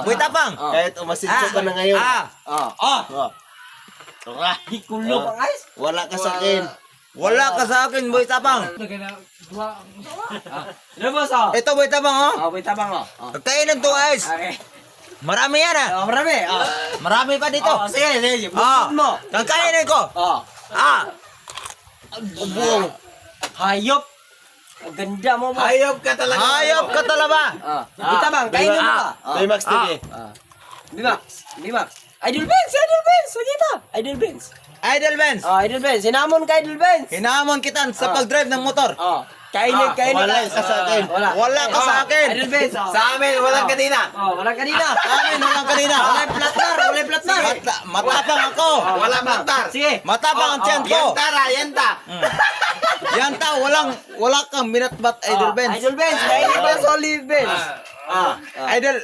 Boy Tapang. Kahit umasinso ka na ngayon. Tara. Ikulo pa guys. Wala ka sa akin. Wala ka sa akin, Boy Tapang. Ano boss oh? Ito, Boy Tapang, oh. Wait tabang oh. Kakainin to, guys. Okay. Marami yan, ah. Marami. Marami pa dito. Sige, sige. Ah, Bukod mo. kakainin ko. Ah, Hayop. Ang ganda mo ba? Hayop ka talaga. hayop ka talaga. Tabang, kainin mo ba? Climax TV. Bimax. Idol Benz. Sige pa. Idol Benz. Idol Benz. Idol Benz. Sinamon ka Idol Benz. Hinamon kita sa pag-drive ng motor. Kainin. Wala ka sa akin. Wala ka sa akin. Idol Benz. Sa amin, walang kadina. Walang kanina. Sa amin, walang kanina. Walay platnar. Matapang ako. Wala maktar. Sige. Matapang ang tiyan ko. Yanta. Yan ta, wala kang minatbat, Idol Benz. Idol Benz. Kainin mo sa Olive Benz. Idol,